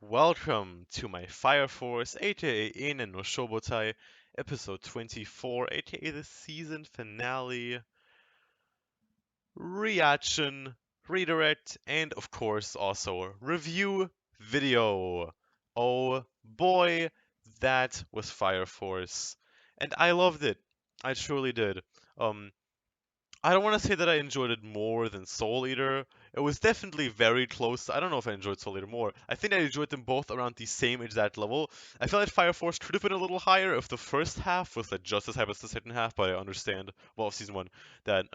Welcome to my Fire Force, aka Enen no Shouboutai, episode 24, aka the season finale, reaction, redirect, and of course also review video. Oh boy, that was Fire Force. And I loved it. I truly did. Um, I don't want to say that I enjoyed it more than Soul Eater. It was definitely very close. I don't know if I enjoyed Soul Eater more. I think I enjoyed them both around the same exact level. I feel like Fire Force could have been a little higher if the first half was like just as high as the second half, but I understand, well, of season one, that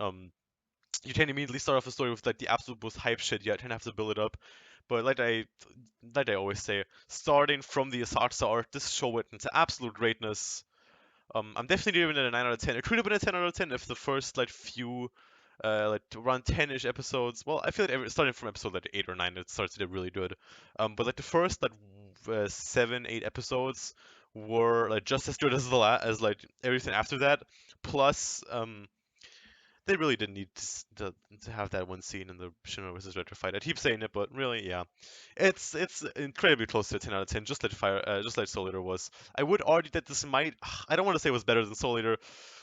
you can't immediately start off the story with like the absolute most hype shit yet and have to build it up. But like I always say, starting from the Asakusa arc, this show went into absolute greatness. I'm definitely giving it a 9 out of 10. It could have been a 10 out of 10 if the first like few like around 10-ish episodes. Well, I feel like starting from episode like 8 or 9, it starts to get really good. But like the first like 7, 8 episodes were like just as good as as like everything after that. Plus, they really didn't need to have that one scene in the Shinra versus Retro fight. I keep saying it, but really, yeah, it's incredibly close to a 10 out of 10, just like Soul Eater was. I would argue that this might, I don't want to say it was better than Soul Eater.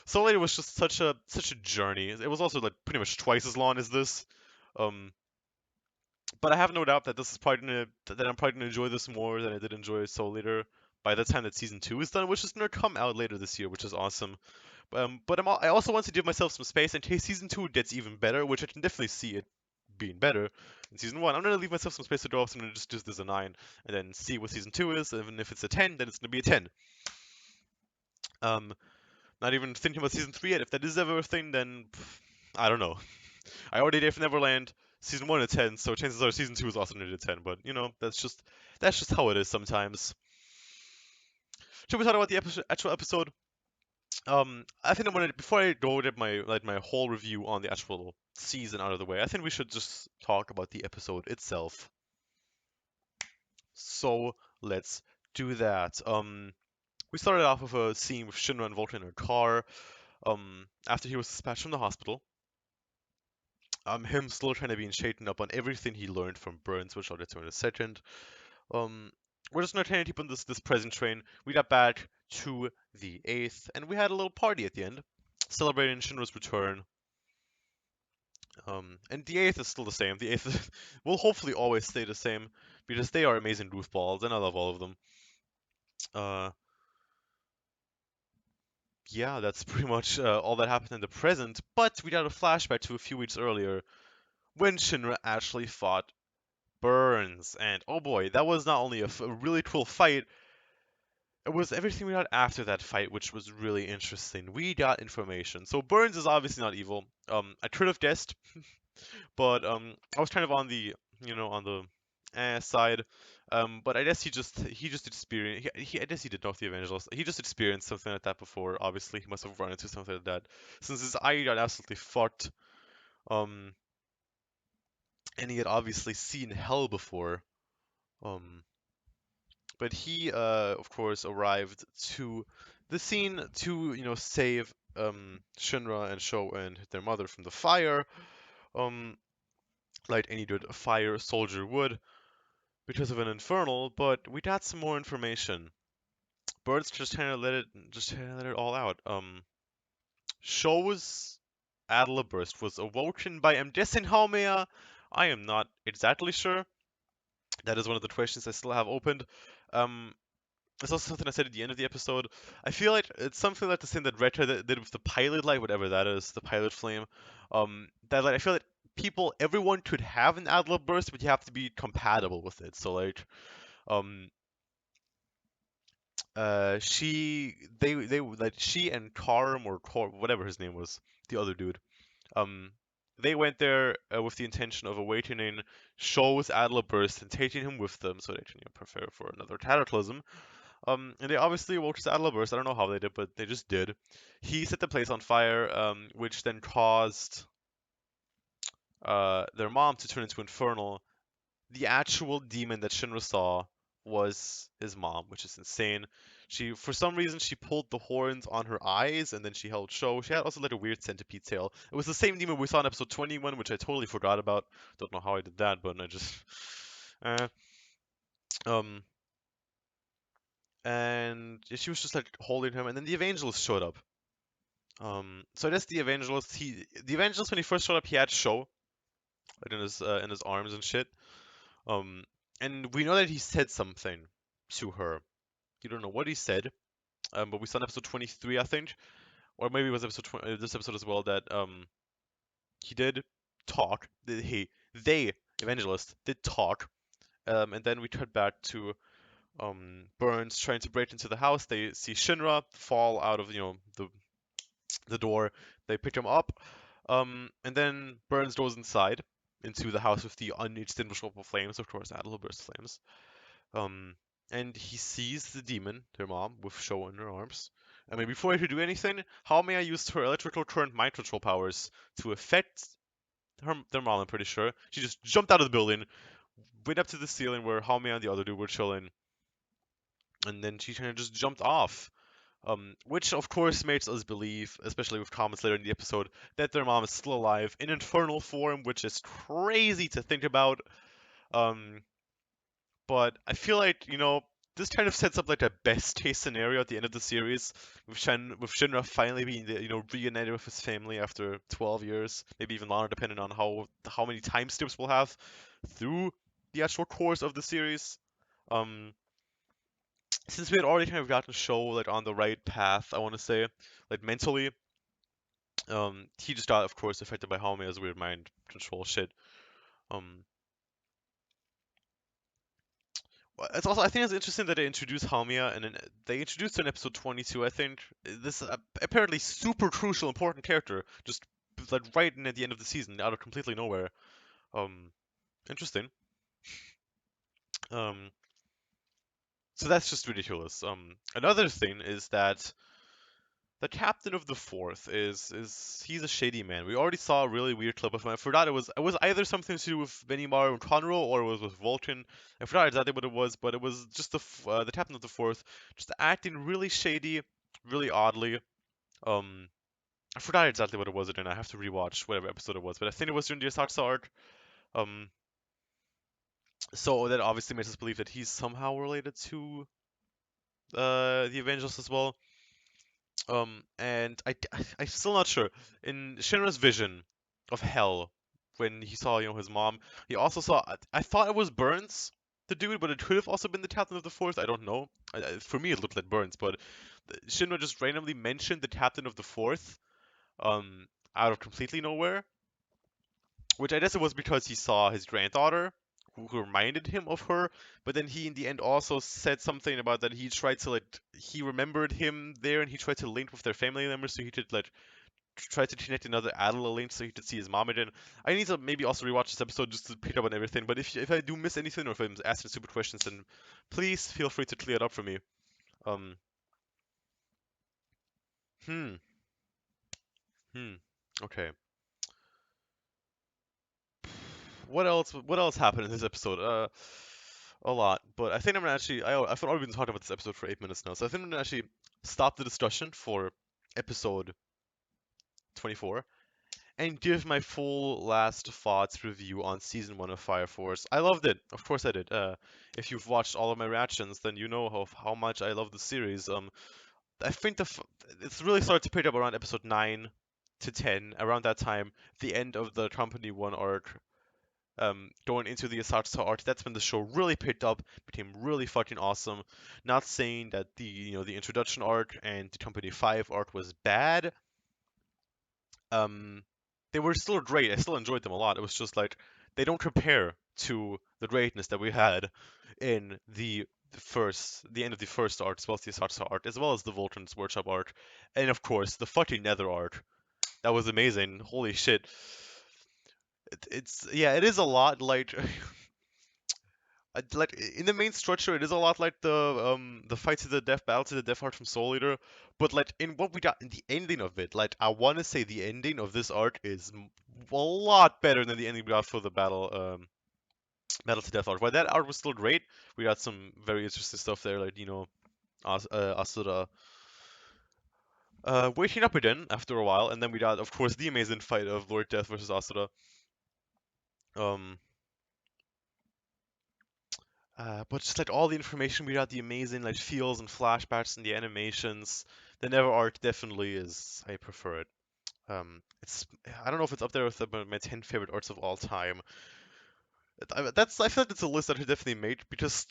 Soul Eater was just such a journey. It was also like pretty much twice as long as this. Um, but I have no doubt that this is probably that I'm probably gonna enjoy this more than I did enjoy Soul Eater by the time that season 2 is done, which is gonna come out later this year, which is awesome. But I also want to give myself some space in case season 2 gets even better, which I can definitely see it being better in season 1. I'm gonna leave myself some space to go off, so I'm gonna just do this as a 9 and then see what season 2 is, and if it's a 10, then it's gonna be a 10. Um, Not even thinking about season 3 yet. If that is ever a thing, then I don't know. I already gave Neverland season 1 a 10, so chances are season 2 is also gonna be a 10, but you know, that's just how it is sometimes. Should we talk about the actual episode? I think before I go get my whole review on the actual season out of the way, I think we should just talk about the episode itself. So let's do that. We started off with a scene with Shinra and Volta in a car. After he was dispatched from the hospital. Him still trying to be shaken up on everything he learned from Burns, which I'll get to in a second. Um, we're just gonna try to keep on this present train. We got back to the 8th, and we had a little party at the end, celebrating Shinra's return. And the 8th is still the same. The 8th will hopefully always stay the same because they are amazing goofballs, and I love all of them. Uh, yeah, that's pretty much all that happened in the present. But we got a flashback to a few weeks earlier when Shinra actually fought Burns, and oh boy, that was not only a really cool fight. It was everything we got after that fight, which was really interesting. We got information. So Burns is obviously not evil. I could have guessed, but I was kind of on the on the side. But I guess he just experienced. I guess he did know the evangelist. He just experienced something like that before. Obviously, he must have run into something like that since his eye got absolutely fucked. Um, and he had obviously seen hell before. Um, but he of course arrived to the scene to save Shinra and Sho and their mother from the fire. Um, like any good fire soldier would, because of an infernal, but we got some more information. Birds just kind of let it all out. Sho's Adler burst was awoken by, I'm guessing, Haumea. I am not exactly sure. That is one of the questions I still have opened. Um, it's also something I said at the end of the episode. I feel like it's something like the same that Retro did with the pilot light, whatever that is, the pilot flame. That like I feel like everyone could have an Adler burst, but you have to be compatible with it. So um, she and Karm or whatever his name was, the other dude. Um, they went there with the intention of awakening Sho's Adler burst and taking him with them, so they can prepare for another cataclysm. And they obviously awoke his Adler burst. I don't know how they did, but they just did. He set the place on fire, which then caused their mom to turn into Infernal. The actual demon that Shinra saw was his mom, which is insane. For some reason, she pulled the horns on her eyes, and then she held Sho. She had also like a weird centipede tail. It was the same demon we saw in episode 21, which I totally forgot about. Don't know how I did that, but I just. Uh, Um, and she was just like holding him, and then the evangelist showed up. So that's the evangelist when he first showed up, he had show like in his arms and shit. Um, and we know that he said something to her. You don't know what he said. But we saw in episode 23, I think, or maybe it was episode 20, this episode as well that he did talk. They evangelist did talk. And then we cut back to Burns trying to break into the house. They see Shinra fall out of the door. They pick him up. And then Burns goes inside into the house with the unextinguishable flames, of course, Adela burst flames. Um, and he sees the demon, their mom, with Sho in her arms. I mean, before he could do anything, Haomeya used her electrical current mind control powers to affect their mom, I'm pretty sure. She just jumped out of the building, went up to the ceiling where Haomeya and the other dude were chilling, and then she kind of just jumped off. Which of course makes us believe, especially with comments later in the episode, that their mom is still alive in infernal form, which is crazy to think about. Um, but I feel like, this kind of sets up like the best case scenario at the end of the series, with Shinra finally being reunited with his family after 12 years, maybe even longer, depending on how many time skips we'll have through the actual course of the series. Um, since we had already kind of gotten Show like on the right path, I want to say, like mentally, he just got, of course, affected by Haume's weird mind control shit. Um, it's also, I think it's interesting that they introduced Haumia, and then they introduced her in episode 22, I think. This apparently super crucial, important character, just like right in at the end of the season, out of completely nowhere. Um, Interesting. Um, so that's just ridiculous. Another thing is that the captain of the fourth is he's a shady man. We already saw a really weird clip of him. I forgot it was either something to do with Benimaru and Conroe or it was with Vulcan. I forgot exactly what it was, but it was just the captain of the fourth just acting really shady, really oddly. Um, I forgot exactly what it was, and I have to rewatch whatever episode it was, but I think it was during the Asakusa arc. Um, so that obviously makes us believe that he's somehow related to the Avengers as well. And I'm still not sure. In Shinra's vision of hell, when he saw, his mom, he also saw. I thought it was Burns, the dude, but it could have also been the captain of the fourth. I don't know. For me, it looked like Burns, but Shinra just randomly mentioned the captain of the fourth, um, out of completely nowhere. Which I guess it was because he saw his granddaughter, who reminded him of her. But then he, in the end, also said something about that he tried to he remembered him there, and he tried to link with their family members, so he could try to connect another Adela link, so he could see his mom again. I need to maybe also rewatch this episode just to pick up on everything. But if I do miss anything, or if I'm asking stupid questions, then please feel free to clear it up for me. Um, hmm, hmm. Okay. What else? What else happened in this episode? A lot. But I think I'm gonna actually. I've already been talking about this episode for 8 minutes now, so I think I'm gonna actually stop the discussion for episode 24 and give my full last thoughts review on season one of Fire Force. I loved it. Of course I did. If you've watched all of my reactions, then you know how much I love the series. I think it's really started to pick up around episode 9 to 10, around that time, the end of the Company 1 arc, going into the Asakusa arc. That's when the show really picked up, became really fucking awesome. Not saying that the introduction arc and the Company 5 arc was bad. Um, they were still great. I still enjoyed them a lot. It was just like they don't compare to the greatness that we had in the end of the first arc, as well as the Asakusa arc, as well as the Vulcan's Workshop arc, and of course the fucking Nether arc. That was amazing. Holy shit. It's yeah, it is a lot like like in the main structure, it is a lot like the fight to the death, battle to the death heart from Soul Eater, but like in what we got in the ending of it, like I want to say the ending of this arc is a lot better than the ending we got for the battle to death arc. While that arc was still great, we got some very interesting stuff there, like Asura waking up again after a while, and then we got, of course, the amazing fight of Lord Death versus Asura. Um, But just like all the information we got, the amazing like feels and flashbacks and the animations, the Never art definitely is. I prefer it. It's I don't know if it's up there with my 10 favorite arts of all time. I feel like it's a list that I definitely made because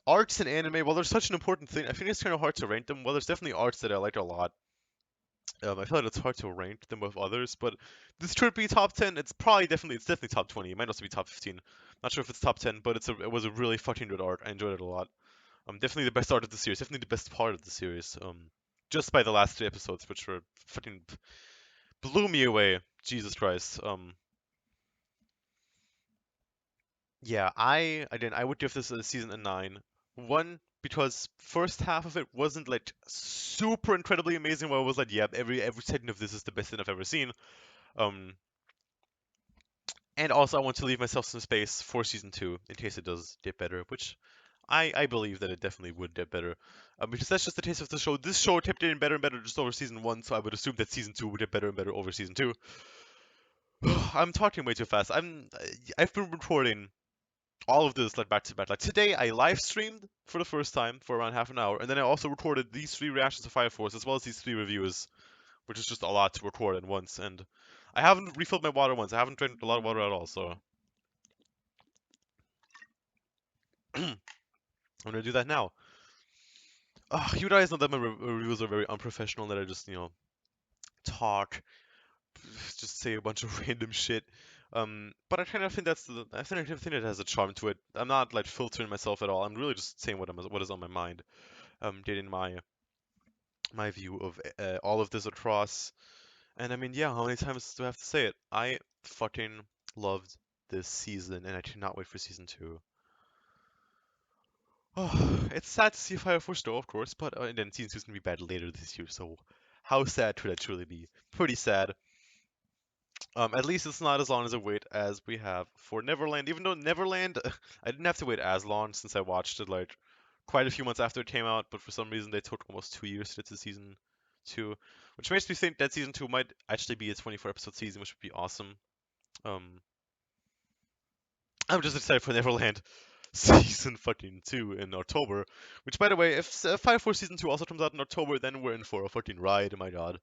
arts in anime, while they're such an important thing, I think it's kind of hard to rank them. Well, there's definitely arts that I like a lot. I feel like it's hard to rank them with others, but this should be top 10. It's definitely top 20. It might also be top 15. Not sure if it's top 10, but it was a really fucking good art. I enjoyed it a lot. Definitely the best art of the series. Definitely the best part of the series. Just by the last 3 episodes, which were fucking blew me away. Jesus Christ. Yeah, I would give this a season a 9. One, because first half of it wasn't like super incredibly amazing where I was like, yeah, every second of this is the best thing I've ever seen. Um and also I want to leave myself some space for season 2 in case it does get better, which I believe that it definitely would get better. Because that's just the taste of the show. This show kept getting better and better just over season 1, so I would assume that season 2 would get better and better over season 2. I'm talking way too fast. I've been recording all of this like back to back. Like today, I live streamed for the first time for around half an hour, and then I also recorded these 3 reactions to Fire Force as well as these 3 reviews, which is just a lot to record at once. And I haven't refilled my water once. I haven't drank a lot of water at all, so I'm gonna do that now. You guys know that my reviews are very unprofessional. That I just talk, just say a bunch of random shit. But I kind of think I think it has a charm to it. I'm not like filtering myself at all. I'm really just saying what is on my mind. Getting my view of all of this across. And I mean, yeah, how many times do I have to say it? I fucking loved this season, and I cannot wait for season 2. Oh, it's sad to see Fire Force though, of course, but and then season 2 is gonna be bad later this year. So how sad could that truly be? Pretty sad. At least it's not as long as a wait as we have for Neverland. Even though Neverland, I didn't have to wait as long since I watched it like quite a few months after it came out, but for some reason they took almost 2 years to get to season 2, which makes me think that season 2 might actually be a 24 episode season, which would be awesome. Um, I'm just excited for Neverland season fucking 2 in October. Which, by the way, if Fire Force season 2 also comes out in October, then we're in for a fucking ride. My God.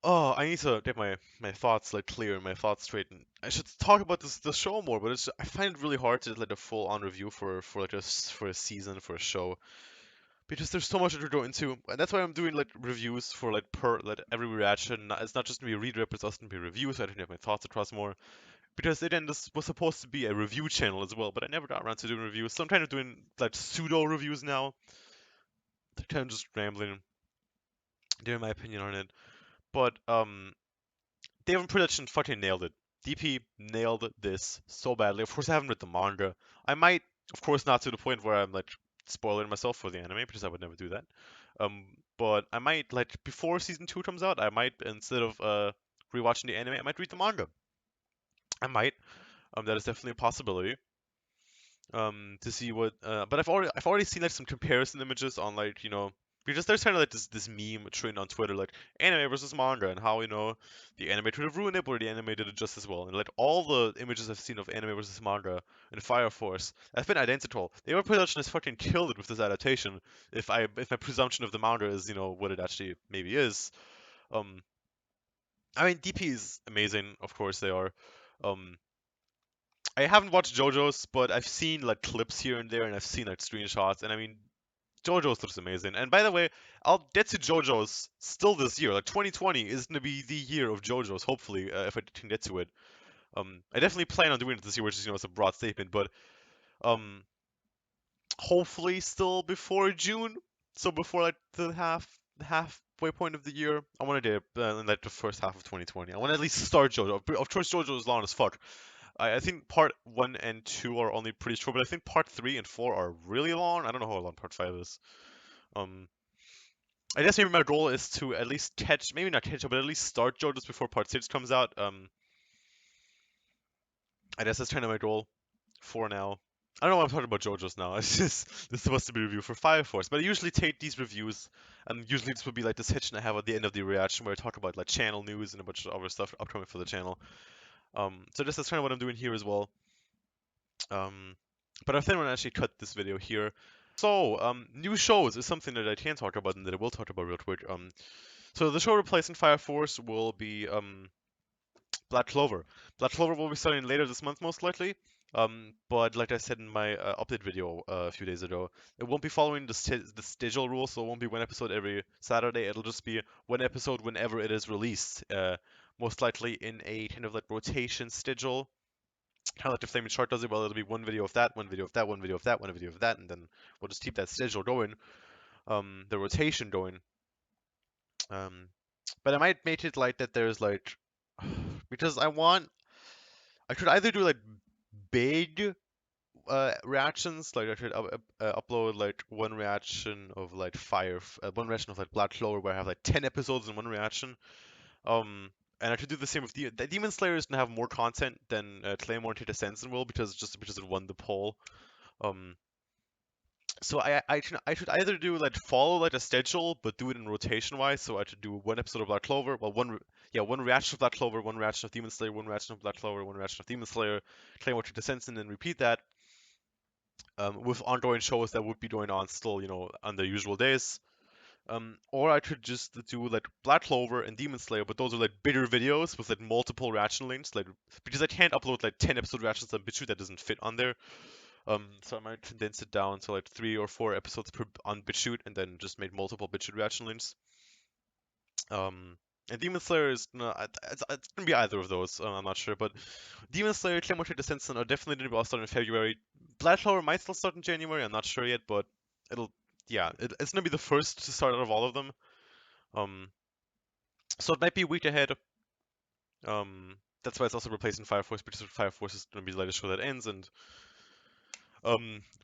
Oh, I need to get my thoughts like clear and my thoughts straight. And I should talk about the show more, but I find it really hard to like a full on review for like for a season for a show because there's so much to go into, and that's why I'm doing like reviews for like per like every reaction. It's not just gonna be a reader, but it's also gonna be reviews, so I can have my thoughts across more. Because then this was supposed to be a review channel as well, but I never got around to doing reviews. So I'm kind of doing like pseudo reviews now, kind of just rambling, giving my opinion on it. But David Production fucking nailed it. DP nailed this so badly. Of course, I haven't read the manga. I might, of course, not to the point where I'm like spoiling myself for the anime because I would never do that. But I might like before season 2 comes out, I might instead of rewatching the anime, I might read the manga. I might. That is definitely a possibility. To see what. But I've already seen like some comparison images on like because there's kind of like this meme trend on Twitter like anime versus manga and how the anime could have ruined it, but the anime did it just as well. And like all the images I've seen of anime versus manga and Fire Force have been identical. The Air production has fucking killed it with this adaptation. If my presumption of the manga is what it actually maybe is. Um, I mean DP is amazing, of course they are. Um, I haven't watched JoJo's, but I've seen like clips here and there, and I've seen like screenshots, and I mean, JoJo's looks amazing. And by the way, I'll get to JoJo's still this year. Like 2020 is gonna be the year of JoJo's, hopefully, if I can get to it. I definitely plan on doing it this year, which is it's a broad statement, but um, hopefully still before June, so before like the halfway point of the year. I want to do it in like the first half of 2020. I want to at least start JoJo. Of course, JoJo is long as fuck. I think part 1 and 2 are only pretty short, but I think part 3 and 4 are really long. I don't know how long part 5 is. Um, I guess maybe my goal is to at least catch, maybe not catch up, but at least start JoJo's before part 6 comes out. I guess that's kind of my goal for now. I don't know why I'm talking about JoJo's now. It's just this is supposed to be a review for Fire Force, but I usually take these reviews, and usually this would be like this section I have at the end of the reaction where I talk about like channel news and a bunch of other stuff upcoming for the channel. So this is kind of what I'm doing here as well. Um, but I think I'm gonna actually cut this video here. So, new shows is something that I can talk about and that I will talk about real quick. So the show replacing Fire Force will be Black Clover. Black Clover will be starting later this month, most likely. But like I said in my update video a few days ago, it won't be following the schedule rule, so it won't be one episode every Saturday. It'll just be one episode whenever it is released. Most likely in a kind of like rotation schedule. Kind of like the Flaming Chart does it. Well, it'll be one video of that, one video of that, one video of that, one video of that, and then we'll just keep that schedule going. The rotation going. Um, but I might make it like that. There's like because I could either do like big reactions, like I could upload like one reaction of like one reaction of like Black Clover where I have like 10 episodes in one reaction. And I could do the same with Demon Slayer is gonna have more content than Claymore and Tita Sensen will because it won the poll. Um, so I should either do like follow like a schedule but do it in rotation wise. So I should do one episode of Black Clover, well one reaction of Black Clover, one reaction of Demon Slayer, one reaction of Black Clover, one reaction of Demon Slayer, Claymore to Sensen, and repeat that. With ongoing shows that would be going on still, on their usual days. Or I could just do like Black Clover and Demon Slayer, but those are like bigger videos with like multiple reaction links, like because I can't upload like 10 episode reactions on BitChute that doesn't fit on there. So I might condense it down to like 3 or 4 episodes on BitChute and then just make multiple BitChute reaction links. And Demon Slayer is no, it's gonna be either of those. I'm not sure, but Demon Slayer, Claymore to Sensen are definitely gonna be all start in February. Black Clover might still start in January. I'm not sure yet, but it'll yeah, it's gonna be the first to start out of all of them. Um, so it might be a week ahead. That's why it's also replacing Fire Force because Fire Force is gonna be the latest show that ends, and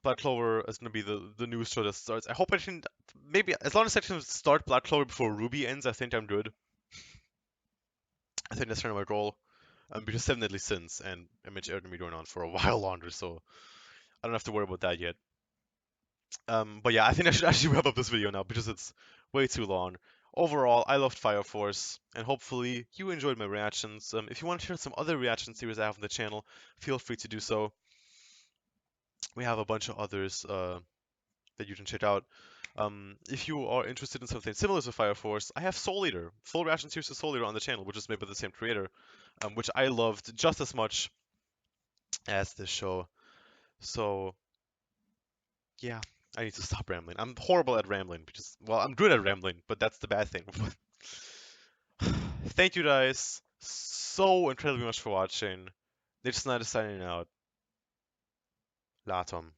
Black Clover is gonna be the new show that starts. I hope I can maybe as long as I can start Black Clover before Ruby ends, I think I'm good. I think that's kind of my goal. Because Seven Deadly Sins and Image are gonna be going on for a while longer, so I don't have to worry about that yet. But yeah, I think I should actually wrap up this video now because it's way too long. Overall, I loved Fire Force, and hopefully you enjoyed my reactions. If you want to hear some other reaction series I have on the channel, feel free to do so. We have a bunch of others that you can check out. If you are interested in something similar to Fire Force, I have Soul Eater, full reaction series to Soul Eater on the channel, which is made by the same creator, which I loved just as much as this show. So yeah, I need to stop rambling. I'm horrible at rambling because, well, I'm good at rambling, but that's the bad thing. Thank you guys so incredibly much for watching. It's not signing out. Latom.